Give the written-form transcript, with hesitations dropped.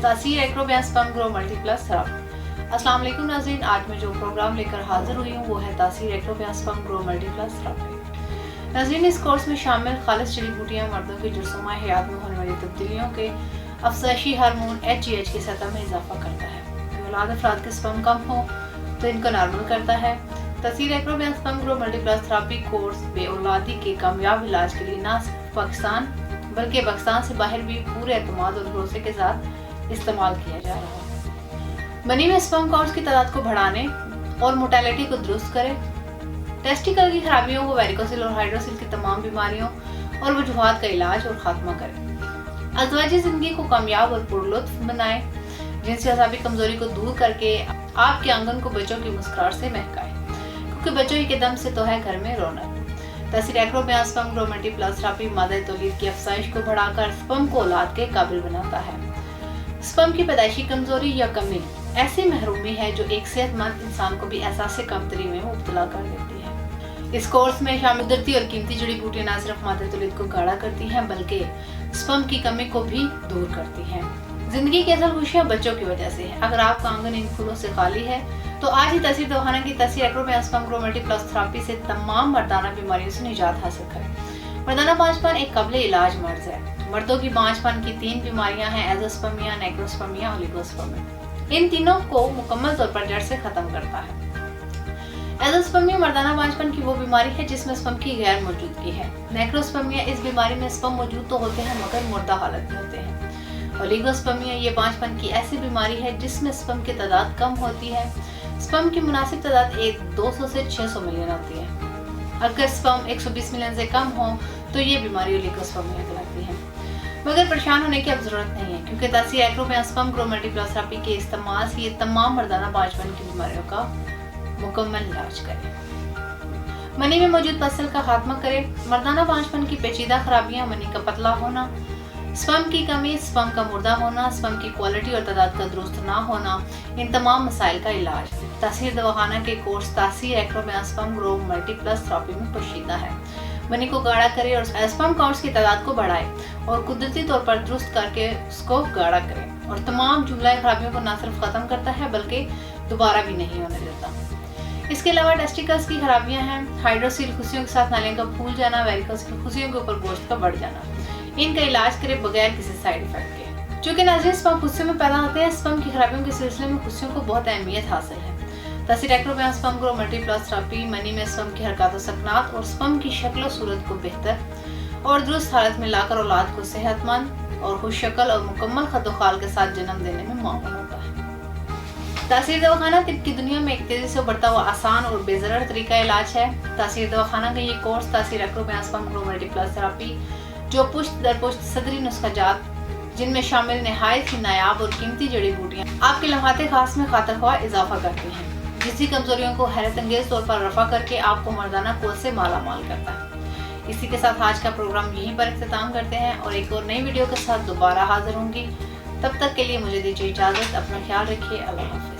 तासीर एक्रोबिया sperm grow multiplus therapy. अस्सलाम वालेकुम नाज़रीन, आज मैं जो प्रोग्राम लेकर हाजिर हुई हूँ वो है तासीर एक्रोबिया स्पर्म ग्रो मल्टीप्लस थेरेपी। नाज़रीन, इस कोर्स में शामिल खालिस जड़ी बूटियाँ मर्दों की जुस्मानी हयात में होने वाली तब्दीलियों के अफज़ाइशी हार्मोन HGH की सतह में इजाफा करता है। औलाद अफराद के स्पर्म कम हो तो इनको नॉर्मल करता है। तासीर एक्रोबिया sperm grow multiplus therapy course बे औलादी के कामयाब इलाज के लिए न सिर्फ पाकिस्तान बल्कि पाकिस्तान से बाहर भी पूरे एतमाद और भरोसे के साथ इस्तेमाल किया जा रहा है। मनी में स्पर्म काउंट्स की तादाद को बढ़ाने और मोर्टेलिटी को दुरुस्त करे, टेस्टिकल की खराबियों को, वेरिकोसिल और हाइड्रोसिल की तमाम बीमारियों और वजूहात का इलाज और खात्मा करे, अज़वाजी जिंदगी को कामयाब और पुरलुत्फ बनाए, जिनसी असाबी कमजोरी को दूर करके आपके आंगन को बच्चों की मुस्कुराहट से महकाए, क्योंकि बच्चों ही के दम से तो है घर में रौनक। तासीर एक्रोबिया स्पर्म ग्रो मल्टीप्लस थेरेपी मादा तौलीद की अफसाइश को बढ़ाकर स्पर्म को औलाद के काबिल बनाता है। स्पर्म की पैदाइशी कमजोरी या कमी ऐसी महरूमी है जो एक सेहतमंद इंसान को भी एहसास कमतरी में मुब्तला कर देती है। इस कोर्स में शामिल कुदरती और कीमती जड़ी बूटियां न सिर्फ मादा तौलीद को गाढ़ा करती हैं बल्कि स्पर्म की कमी को भी दूर करती हैं। जिंदगी की असल खुशियां बच्चों की वजह से है। अगर आपका आंगन इन फूलों से खाली है तो आज ही तासीर दवाखाना की तासीर एक्रोबिया स्पर्म ग्रो मल्टीप्लस थेरेपी से तमाम मर्दाना बीमारियों से निजात हासिल करें। मर्दाना बांझपन एक काबिल इलाज मर्ज है। मर्दों की बांझपन की 3 बीमारियां हैं: एज़ोस्पर्मिया, नेक्रोस्पर्मिया, ओलिगोस्पर्मिया। इन तीनों को मुकम्मल तौर पर जड़ से खत्म करता है। एज़ोस्पर्मिया मर्दाना बांझपन की वो बीमारी है जिसमें स्पर्म की गैर मौजूदगी है। नेक्रोस्पर्मिया इस बीमारी में स्पर्म मौजूद तो होते हैं मगर मुर्दा हालत में होते हैं। ओलिगोस्पर्मिया ये बांझपन की ऐसी बीमारी है जिसमें स्पर्म की तादाद कम होती है। स्पर्म की मुनासिब तादाद 200 से 600 मिलियन होती है। अगर स्पर्म 120 मिलियन से कम हो तो ये बीमारी ओलिगोस्पर्मिया कहलाती है। मगर परेशान होने की अब जरूरत नहीं है, क्योंकि तासीर एक्रोबिया स्पर्म ग्रो मल्टीप्लस थेरेपी के इस्तेमाल से ये तमाम मर्दाना बांझपन की बीमारियों का मुकम्मल इलाज करे, मनी में मौजूद पसल का खात्मा करे, मर्दाना बांझपन की पेचीदा खराबियां, मनी का पतला होना, स्पर्म की कमी, स्पर्म का मुर्दा होना, स्पर्म की क्वालिटी और तादाद का दुरुस्त ना होना, इन तमाम मसाइल का इलाज तासीर दवाखाना के कोर्स तासीर एक्रोबिया स्पर्म ग्रो मल्टीप्लस थेरेपी में पोशीदा है। मनी को गाढ़ा करे और स्पर्म काउंट्स की तादाद को बढ़ाए और कुदरती तौर पर दुरुस्त करके उसको गाढ़ा करे और तमाम जुमला खराबियों को न सिर्फ खत्म करता है बल्कि दोबारा भी नहीं होने देता। इसके अलावा टेस्टिकल्स की खराबियां हैं: हाइड्रोसिल, खुशियों के साथ नालियों का फूल जाना, वेरिकोसिल, खुशियों के ऊपर गोश्त का बढ़ जाना। इनका इलाज करे बगैर किसी साइड इफेक्ट के। चूंकि नाज़रीन स्पर्म खुशियों में पैदा होते हैं, स्पर्म की खराबियों के सिलसिले में खुशियों को बहुत अहमियत हासिल है। तासीर एक्रोबिया स्पर्म ग्रो मल्टीप्लस थेरेपी मनी में स्पर्म की हरकत और सकनात और स्पर्म की शक्ल सूरत को बेहतर और दुरुस्त हालत में लाकर औलाद को सेहतमंद और खुश शक्ल और मुकम्मल खदोखाल के साथ जन्म देने में मामूल होता है। तासीर दवाखाना तिब की दुनिया में एक तेजी से बढ़ता हुआ आसान और बेज़रर तरीका इलाज है। तासीर दवाखाना का ये कोर्स तासीर एक्रोबिया स्पर्म ग्रो मल्टीप्लस थेरेपी जो पुश्त दर पुश्त सदरी नुस्खाजात जिनमें शामिल नहायत ही नायाब और कीमती जड़ी बूटियां आपके लम्हाते खास में खातर ख्वाह इजाफा करती हैं, जिसकी कमजोरियों को हैरत अंगेज तौर पर रफा करके आपको मर्दाना कोल से माला माल करता है। इसी के साथ आज का प्रोग्राम यहीं पर इख्तिताम करते हैं और एक और नई वीडियो के साथ दोबारा हाजिर होंगी। तब तक के लिए मुझे दीजिए इजाजत। अपना ख्याल रखिए। अल्लाह हाफ़िज़।